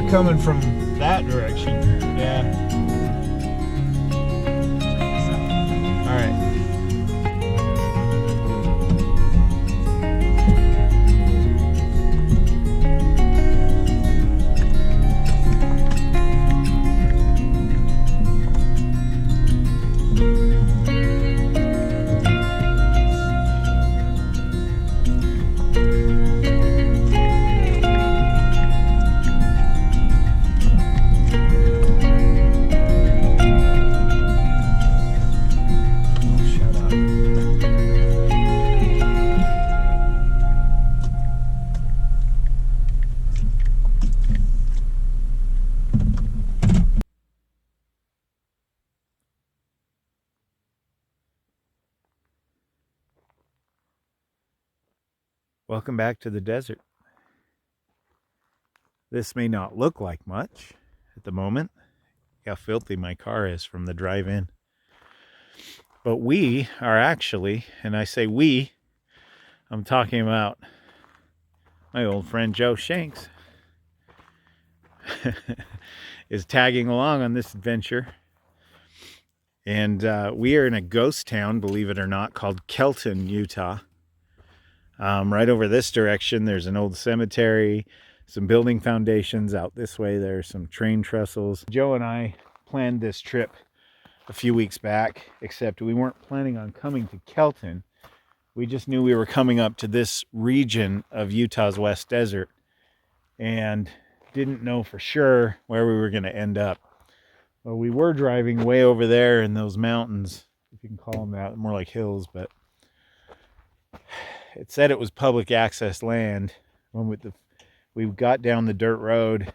they're coming from that direction. Yeah. All right. Welcome back to the desert. This may not look like much at the moment, how filthy my car is from the drive-in. But we are actually, and I say we, I'm talking about my old friend Joe Shanks, is tagging along on this adventure. And we are in a ghost town, believe it or not, called Kelton, Utah. Right over this direction, there's an old cemetery, some building foundations. Out this way, there's some train trestles. Joe and I planned this trip a few weeks back, except we weren't planning on coming to Kelton. We just knew we were coming up to this region of Utah's West Desert and didn't know for sure where we were going to end up. Well, we were driving way over there in those mountains, if you can call them that, more like hills, but it said it was public access land. When we got down the dirt road,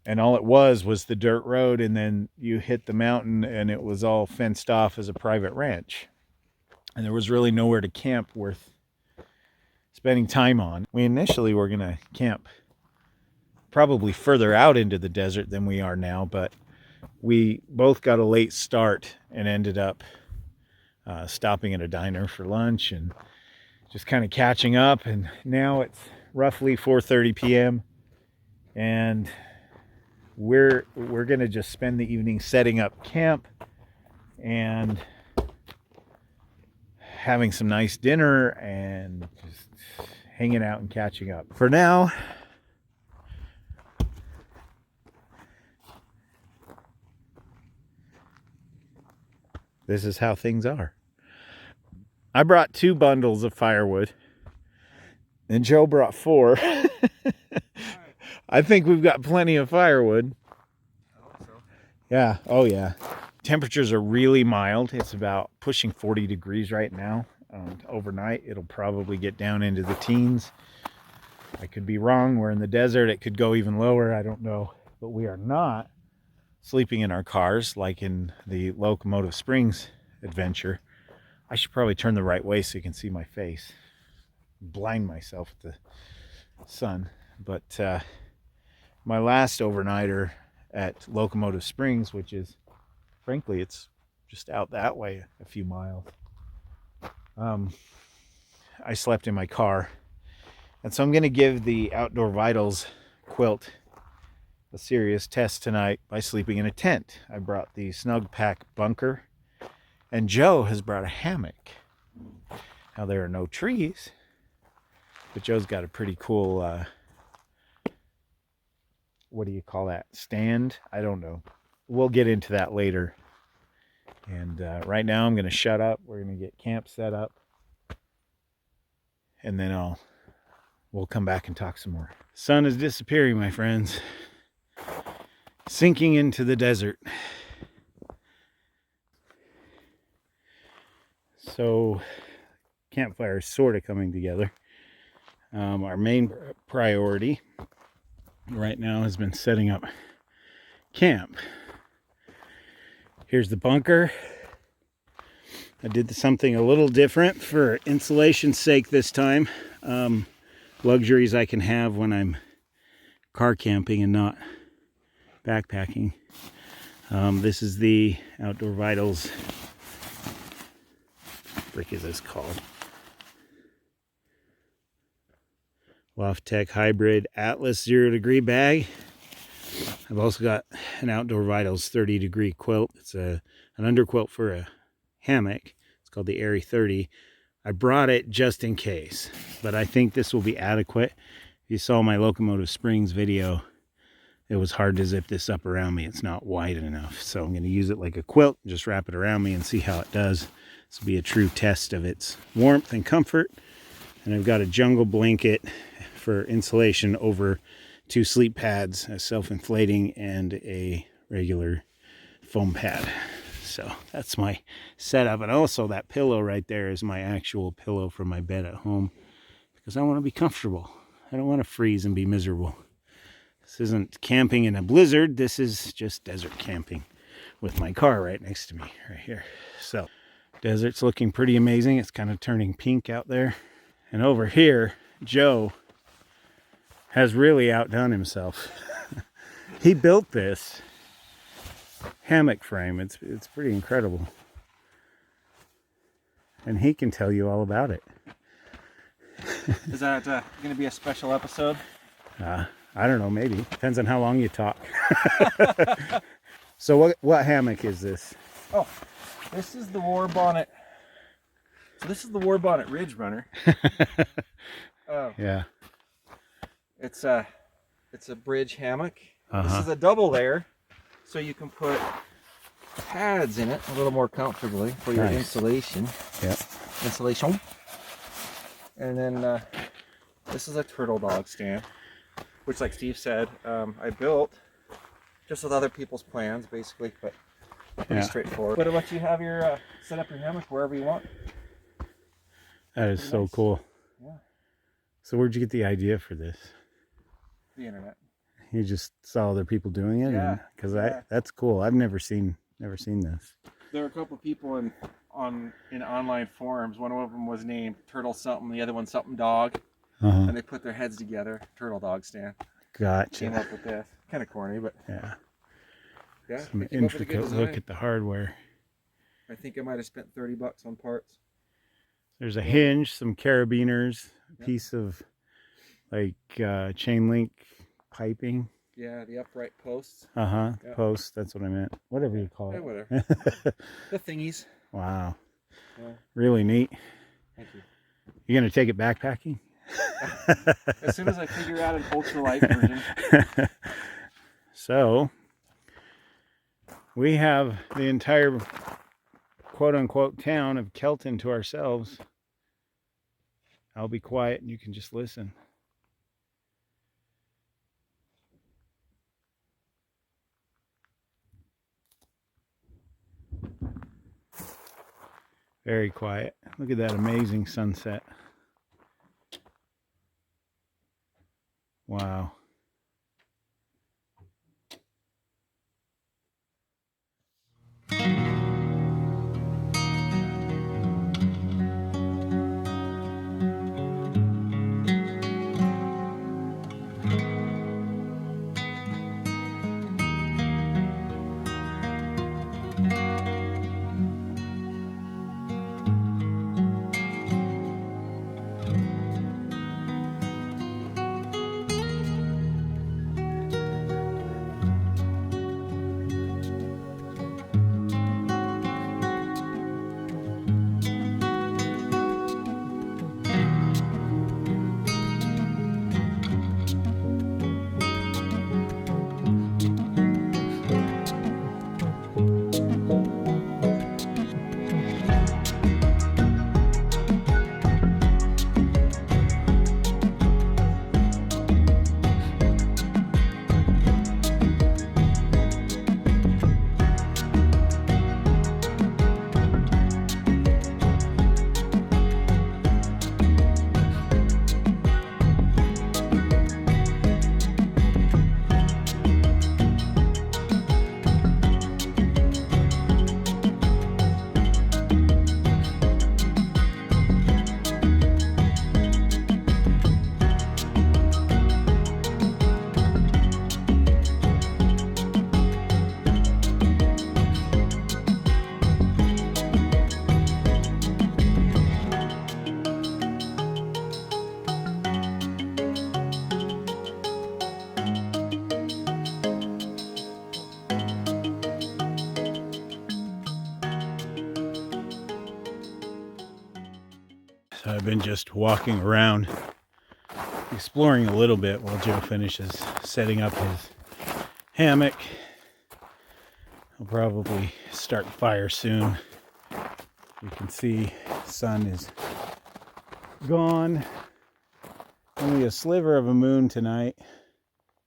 and all it was the dirt road, and then you hit the mountain and it was all fenced off as a private ranch. And there was really nowhere to camp worth spending time on. We initially were going to camp probably further out into the desert than we are now, but we both got a late start and ended up stopping at a diner for lunch and just kind of catching up. And now it's roughly 4:30 p.m. and we're going to just spend the evening setting up camp and having some nice dinner and just hanging out and catching up. For now, this is how things are. I brought 2 bundles of firewood, and Joe brought 4. I think we've got plenty of firewood. I hope so. Yeah, oh yeah. Temperatures are really mild. It's about pushing 40 degrees right now. Overnight, it'll probably get down into the teens. I could be wrong. We're in the desert. It could go even lower. I don't know. But we are not sleeping in our cars like in the Locomotive Springs adventure. I should probably turn the right way so you can see my face. Blind myself with the sun. But my last overnighter at Locomotive Springs, which is, frankly, it's just out that way a few miles. I slept in my car. And so I'm going to give the Outdoor Vitals quilt a serious test tonight by sleeping in a tent. I brought the Snug Pack bunker, and Joe has brought a hammock. Now there are no trees, but Joe's got a pretty cool, what do you call that? Stand? I don't know. We'll get into that later. And right now I'm going to shut up. We're going to get camp set up, and then we'll come back and talk some more. Sun is disappearing, my friends. Sinking into the desert. So campfire is sort of coming together. Our main priority right now has been setting up camp. Here's the bunker. I did something a little different for insulation's sake this time. Luxuries I can have when I'm car camping and not backpacking. This is the Outdoor Vitals, frick is this called? Loft Tech Hybrid Atlas 0 degree bag. I've also got an Outdoor Vitals 30-degree quilt. It's an underquilt for a hammock. It's called the Airy 30. I brought it just in case, but I think this will be adequate. If you saw my Locomotive Springs video, it was hard to zip this up around me. It's not wide enough. So I'm going to use it like a quilt, just wrap it around me and see how it does. This will be a true test of its warmth and comfort. And I've got a jungle blanket for insulation over 2 sleep pads, a self-inflating and a regular foam pad. So that's my setup. And also that pillow right there is my actual pillow for my bed at home, because I want to be comfortable. I don't want to freeze and be miserable. This isn't camping in a blizzard. This is just desert camping with my car right next to me right here. So desert's looking pretty amazing. It's kind of turning pink out there. And over here, Joe has really outdone himself. He built this hammock frame. It's pretty incredible. And he can tell you all about it. Is that going to be a special episode? I don't know, maybe. Depends on how long you talk. So what hammock is this? Oh, this is the War Bonnet. So this is the War Bonnet Ridge Runner. Yeah. It's a bridge hammock. This is a double layer, so you can put pads in it a little more comfortably for your insulation. Yeah. Insulation. And then this is a turtle dog stand, which, like Steve said, I built just with other people's plans, basically, but pretty straightforward. But I'll let you have your set up your hammock wherever you want. That is so cool. Yeah. So where'd you get the idea for this? The internet. You just saw other people doing it? Yeah. Because that's cool. I've never seen this. There are a couple of people in online forums. One of them was named Turtle something, the other one something dog. And they put their heads together. Turtle dog stand. Gotcha. Came up with this. Kind of corny, but yeah. Some intricate look at the hardware. I think I might have spent $30 on parts. There's a hinge, some carabiners, a piece of like chain link piping. Yeah, the upright posts. Posts. That's what I meant. Whatever you call it. Whatever. The thingies. Wow. Yeah. Really neat. Thank you. You gonna take it backpacking? As soon as I figure out an ultralight version. So we have the entire quote-unquote town of Kelton to ourselves. I'll be quiet and you can just listen. Very quiet. Look at that amazing sunset. Wow. So I've been just walking around, exploring a little bit while Joe finishes setting up his hammock. I'll probably start the fire soon. You can see the sun is gone. Only a sliver of a moon tonight.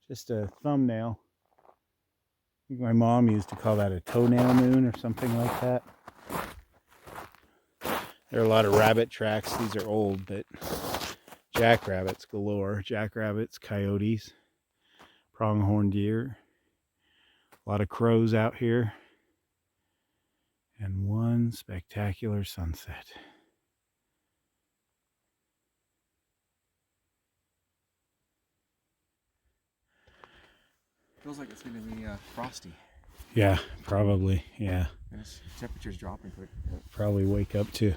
Just a thumbnail. I think my mom used to call that a toenail moon or something like that. There are a lot of rabbit tracks. These are old, but jackrabbits galore. Jackrabbits, coyotes, pronghorn deer. A lot of crows out here. And one spectacular sunset. Feels like it's going to be frosty. Yeah, probably. Yeah. And temperature's dropping quick. Probably wake up to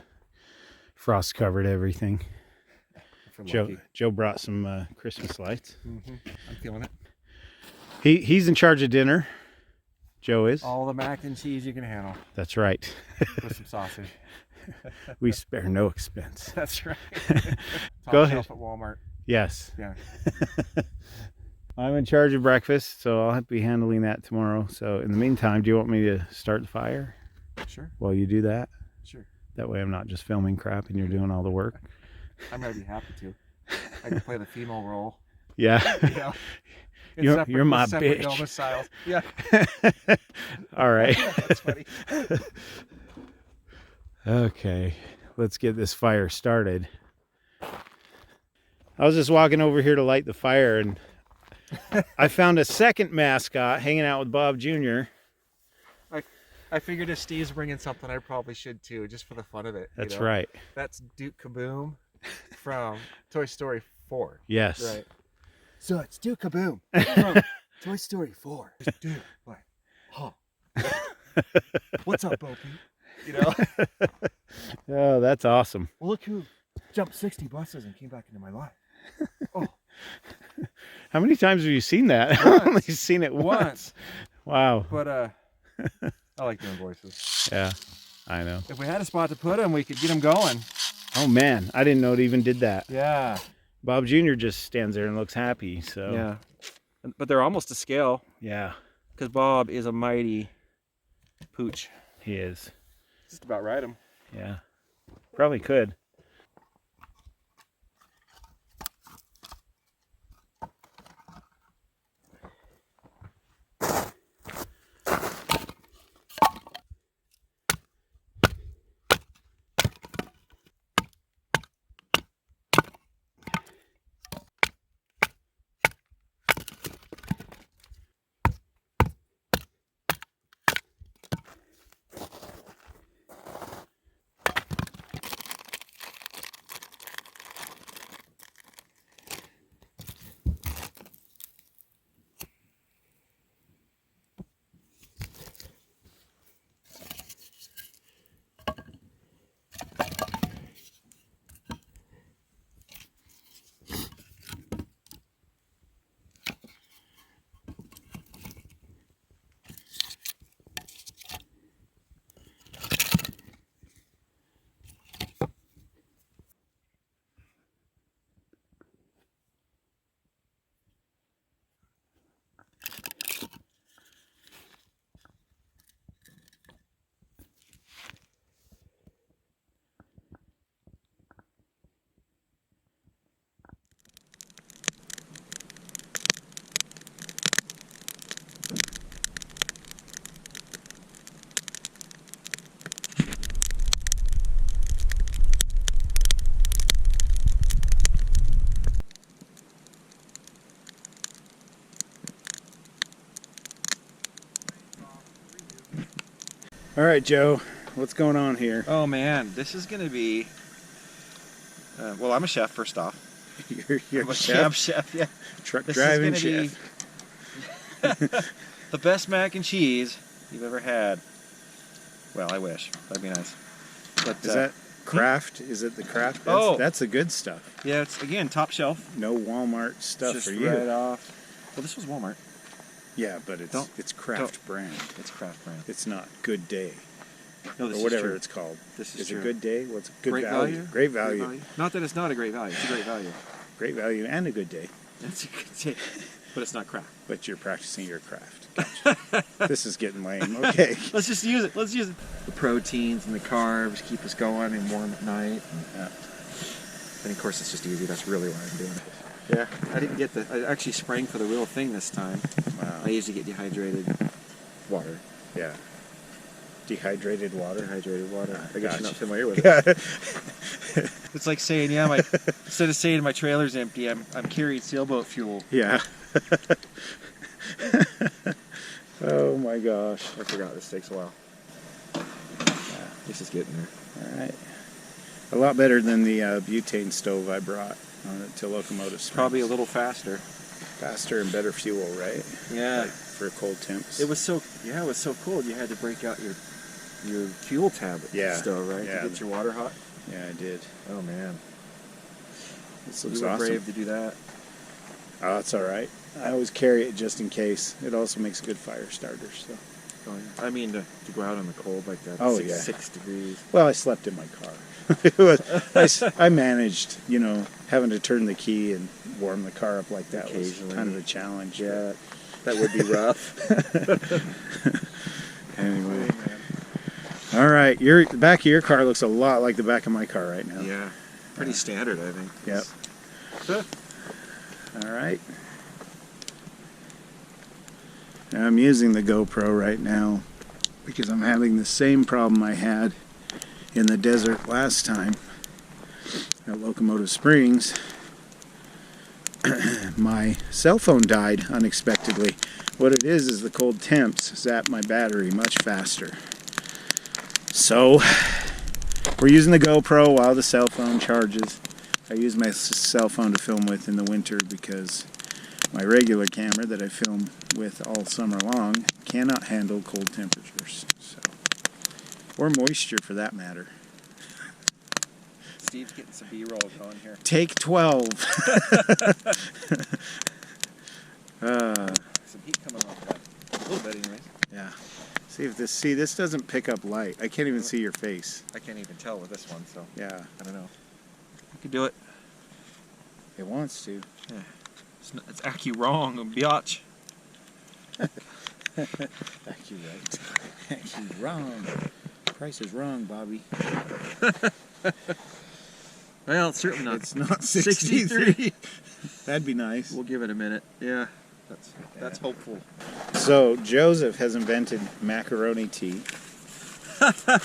frost covered everything. Joe brought some Christmas lights. Mm-hmm. I'm feeling it. He's in charge of dinner. Joe is. All the mac and cheese you can handle. That's right. With some sausage. We spare no expense. That's right. Go ahead. At Walmart. Yes. Yeah. I'm in charge of breakfast, so I'll have to be handling that tomorrow. So in the meantime, do you want me to start the fire? Sure. While you do that? Sure. That way I'm not just filming crap and you're doing all the work. I'm already happy to. I can play the female role. Yeah. You know, you're my bitch. Domiciles. Yeah. All right. That's funny. Okay, let's get this fire started. I was just walking over here to light the fire, and I found a second mascot hanging out with Bob Jr. I figured if Steve's bringing something, I probably should too, just for the fun of it. That's right. That's Duke Kaboom from Toy Story 4. Yes. Right. So it's Duke Kaboom from Toy Story 4. Dude, like, huh? What's up, Bo Peep? You know? Oh, that's awesome. Well, look who jumped 60 buses and came back into my life. Oh. How many times have you seen that? I've only seen it once. Wow. But I like doing voices. Yeah, I know. If we had a spot to put them, we could get them going. Oh man, I didn't know it even did that. Yeah. Bob Jr. just stands there and looks happy. So yeah, but they're almost to scale. Yeah. Because Bob is a mighty pooch. He is. Just about ride him. Yeah. Probably could. All right, Joe, what's going on here? Oh man, this is gonna be. Well, I'm a chef first off. You're I'm a chef? I'm chef, yeah. Truck This driving is gonna chef. be the best mac and cheese you've ever had. Well, I wish. That'd be nice. But Is that Kraft? Is it the Kraft? That's the good stuff. Yeah, it's again top shelf. No Walmart stuff Just for you. right off. Well, this was Walmart. Yeah, but it's Kraft brand. It's Kraft brand. It's not Good Day. No, this or is whatever true. it's called. This is Is true. a good day? What's good Great value? value? Great value. Not that it's not a great value. It's a great value. Great value and a good day. That's a good day. But it's not crap. But you're practicing your craft. Gotcha. This is getting lame. Okay. Let's just use it. Let's use it. The proteins and the carbs keep us going and warm at night. Yeah. And of course, it's just easy. That's really why I'm doing it. Yeah, I didn't get I actually sprang for the real thing this time. Wow. I usually get dehydrated water. Yeah. Dehydrated water. Dehydrated water. I guess Gotcha. you're not familiar with it. It's like saying, yeah, instead of saying my trailer's empty, I'm carrying sailboat fuel. Yeah. Oh my gosh. I forgot this takes a while. This is getting there. All right. A lot better than the butane stove I brought to Locomotive Springs. Probably a little faster. Faster and better fuel, right? Yeah. Like for cold temps. It was so cold. You had to break out your fuel tab at the stove, right? Yeah. To get your water hot. Yeah, I did. Oh man. This looks You were awesome. brave to do that. Oh, that's all right. I always carry it just in case. It also makes a good fire starter. So. Oh, yeah. I mean, to go out in the cold like that. Oh, 6 degrees. Well, I slept in my car. I managed, having to turn the key and warm the car up like that was kind of a challenge. Yeah, that would be rough. Anyway. All right, the back of your car looks a lot like the back of my car right now. Yeah, pretty standard, I think. Yep. All right. Now I'm using the GoPro right now because I'm having the same problem I had in the desert last time at Locomotive Springs. My cell phone died unexpectedly. What it is the cold temps zap my battery much faster. So we're using the GoPro while the cell phone charges. I use my cell phone to film with in the winter because my regular camera that I film with all summer long cannot handle cold temperatures. Or moisture for that matter. Steve's getting some B-roll going here. Take 12. Some heat coming off that. A little bit anyways. Yeah. See, this doesn't pick up light. I can't even see your face. I can't even tell with this one, so Yeah. I don't know. You could do it. It wants to. Yeah. It's accu wrong, biatch. Accu right. Accu wrong. Price is wrong, Bobby. Well, it's certainly not. It's not 63. That'd be nice. We'll give it a minute. Yeah, that's hopeful. So Joseph has invented macaroni tea.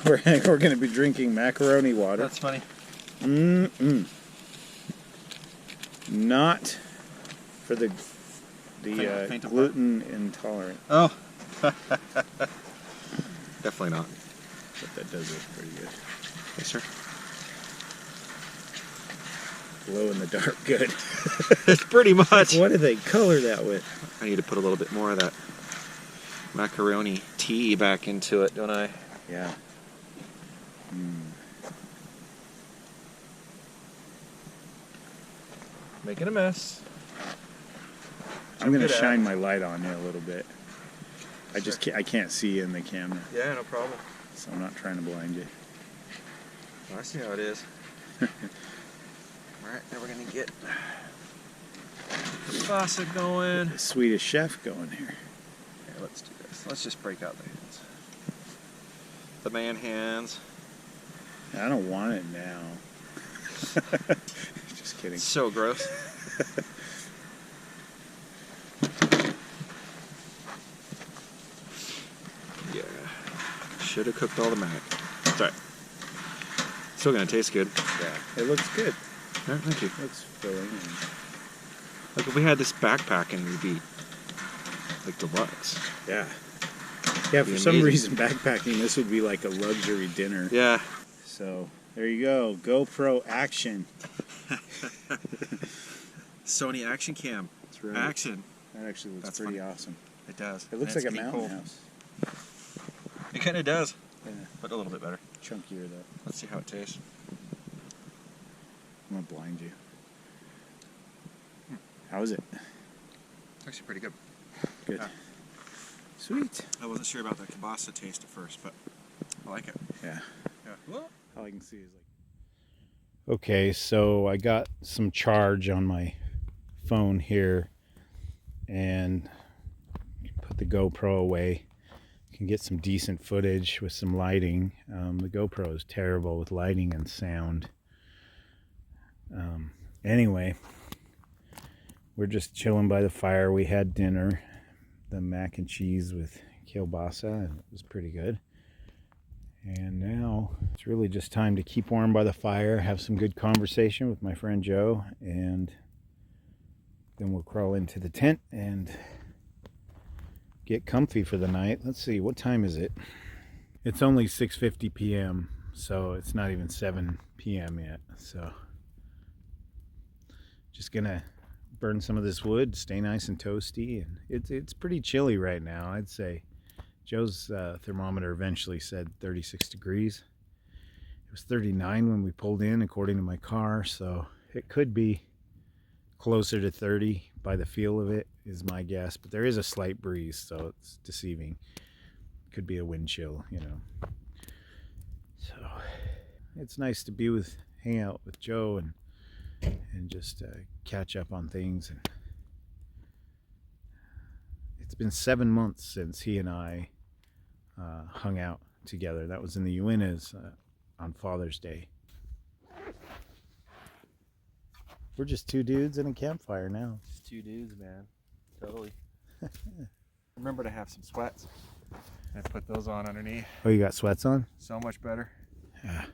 We're going to be drinking macaroni water. That's funny. Not for the Faint of gluten intolerant. Oh. Definitely not. But that does look pretty good. Yes, sir. Glow in the dark good. It's pretty much. What do they color that with? I need to put a little bit more of that macaroni tea back into it, don't I? Yeah. Making a mess. I'm going to shine my light on it a little bit. I can't see in the camera, Yeah, no problem. so I'm not trying to blind you. I see how it is. Alright, now we're going to get the faucet going. The Swedish chef going here. Okay, let's do this. Let's just break out the hands. The man hands. I don't want it now. Just kidding. It's so gross. Yeah. Should have cooked all the mac. It's alright. Still gonna taste good. Yeah, it looks good. Alright, thank you. It looks filling. Like if we had this backpacking, we'd be like deluxe. Yeah. Yeah, Be for some amazing. reason backpacking, this would be like a luxury dinner. Yeah. So, there you go. GoPro action. Sony Action Cam. That's right. Action. That actually looks That's pretty funny. awesome. It does. It looks And like a it's mountain getting house. cold. It kind of does. Yeah. But a little bit better. Chunkier though. Let's see how it tastes. I'm gonna blind you. How is it? Actually pretty good. Good. Yeah. Sweet. I wasn't sure about the kielbasa taste at first, but I like it. Yeah. Yeah. All I can see is like. Okay, so I got some charge on my phone here and put the GoPro away. Can get some decent footage with some lighting. The GoPro is terrible with lighting and sound. Anyway, we're just chilling by the fire. We had dinner, the mac and cheese with kielbasa, and it was pretty good. And now it's really just time to keep warm by the fire, have some good conversation with my friend Joe, and then we'll crawl into the tent and get comfy for the night. Let's see, what time is it? It's only 6:50 p.m., so it's not even 7 p.m. yet. So just gonna burn some of this wood, stay nice and toasty, and it's pretty chilly right now, I'd say. Joe's thermometer eventually said 36 degrees. It was 39 when we pulled in, according to my car, so it could be closer to 30 by the feel of it, is my guess. But there is a slight breeze, so it's deceiving. Could be a wind chill, you know. So it's nice to hang out with Joe and just catch up on things. And it's been 7 months since he and I hung out together. That was in the Uintas on Father's Day. We're just two dudes in a campfire now. Just two dudes, man. Totally. Remember to have some sweats. I put those on underneath. Oh, you got sweats on? So much better. Yeah.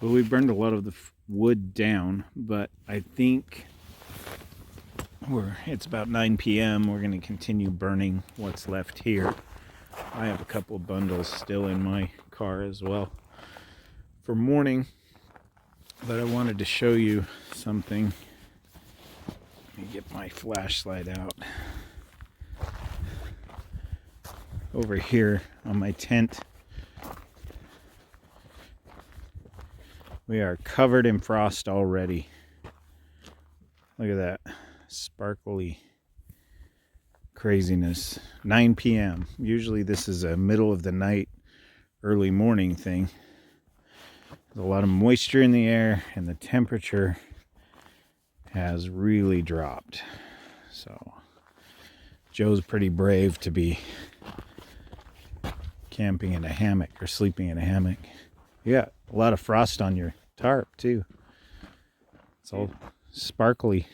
Well, we burned a lot of the wood down, but I think it's about 9 p.m. We're going to continue burning what's left here. I have a couple of bundles still in my car as well for morning, but I wanted to show you something. Let me get my flashlight out. Over here on my tent, we are covered in frost already. Look at that sparkly craziness. 9 p.m. Usually this is a middle of the night, early morning thing. There's a lot of moisture in the air and the temperature has really dropped. So Joe's pretty brave to be camping in a hammock or sleeping in a hammock. You got a lot of frost on your tarp too. It's all sparkly.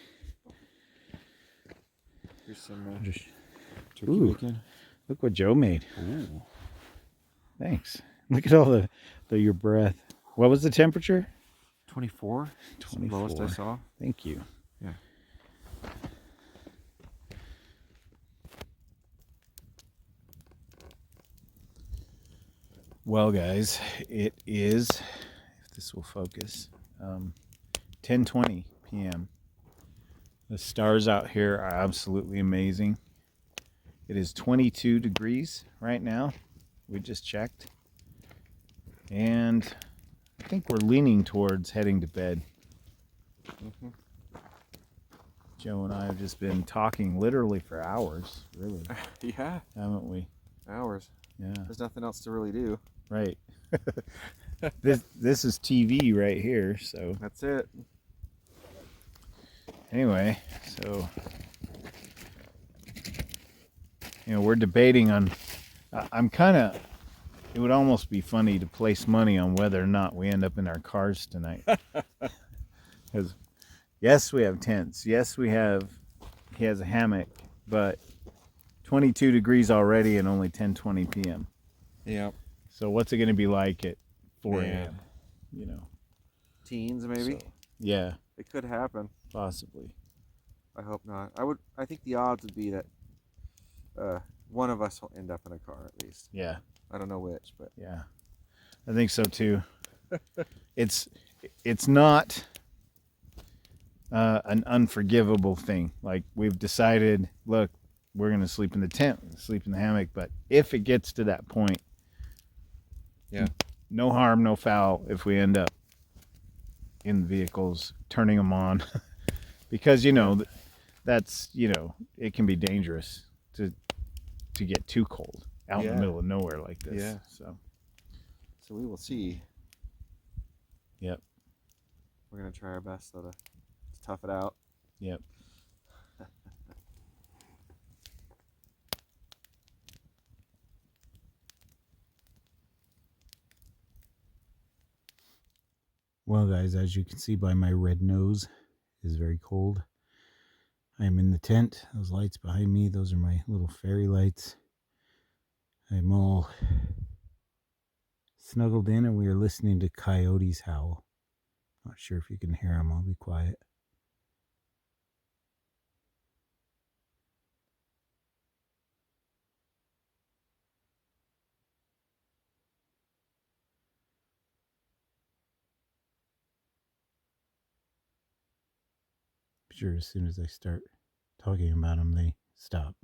Here's some turkey bacon. Look what Joe made. Ooh. Thanks. Look at all your breath. What was the temperature? 24. 24. Lowest I saw. Thank you. Yeah. Well, guys, it is, if this will focus, 10:20 p.m. The stars out here are absolutely amazing. It is 22 degrees right now. We just checked. And I think we're leaning towards heading to bed. Mm-hmm. Joe and I have just been talking literally for hours, really. Yeah. Haven't we? Hours. Yeah. There's nothing else to really do. Right. This is TV right here. So That's it. anyway, so we're debating on. I'm kind of. It would almost be funny to place money on whether or not we end up in our cars tonight. Because yes, we have tents. Yes, he has a hammock, but 22 degrees already and only 10:20 p.m. Yeah. So what's it going to be like at 4 Man. a.m.? Teens maybe. So, yeah, It could happen. possibly. I hope not. I think the odds would be that one of us will end up in a car at least. Yeah. I don't know which, but Yeah, I think so too. It's not an unforgivable thing. Like we've decided, look, we're gonna sleep in the tent, sleep in the hammock. But if it gets to that point, yeah, no harm, no foul. If we end up in the vehicles, turning them on, because that's it can be dangerous to get too cold out in the middle of nowhere like this. Yeah. So we will see. Yep. We're gonna try our best though to tough it out. Yep. Well, guys, as you can see by my red nose, it is very cold. I am in the tent. Those lights behind me, those are my little fairy lights. I'm all snuggled in and we are listening to coyotes howl. Not sure if you can hear them. I'll be quiet. I'm sure as soon as I start talking about them, they stop.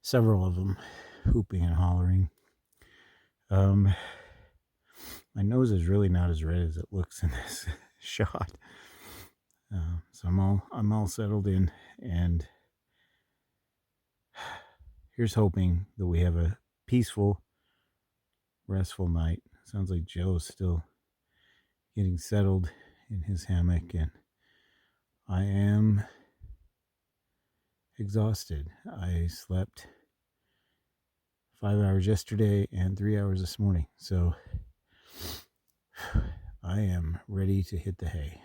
Several of them whooping and hollering. My nose is really not as red as it looks in this shot. So I'm all settled in, and here's hoping that we have a peaceful, restful night. Sounds like Joe's still getting settled in his hammock, and I am exhausted. I slept 5 hours yesterday and 3 hours this morning, so I am ready to hit the hay.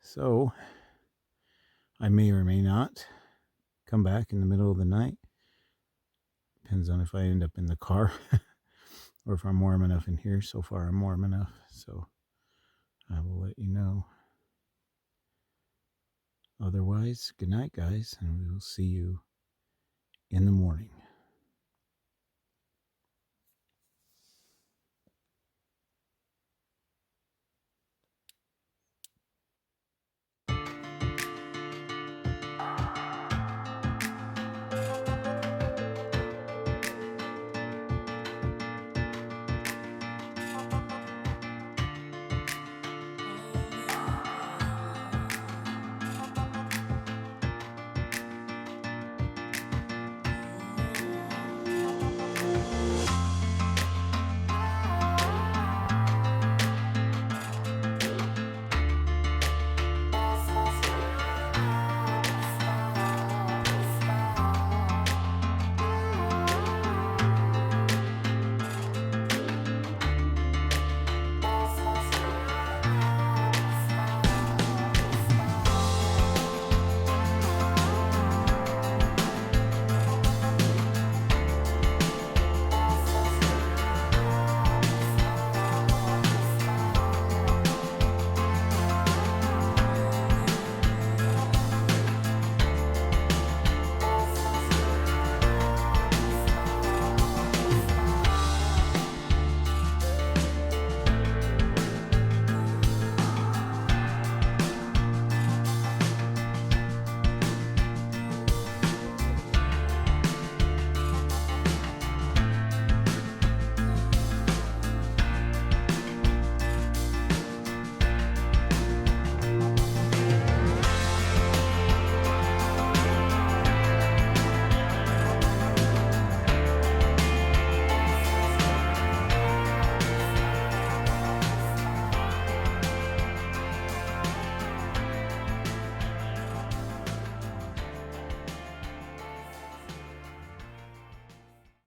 So I may or may not come back in the middle of the night. Depends on if I end up in the car or if I'm warm enough in here. So far I'm warm enough, so I will let you know. Otherwise, good night, guys, and we will see you in the morning.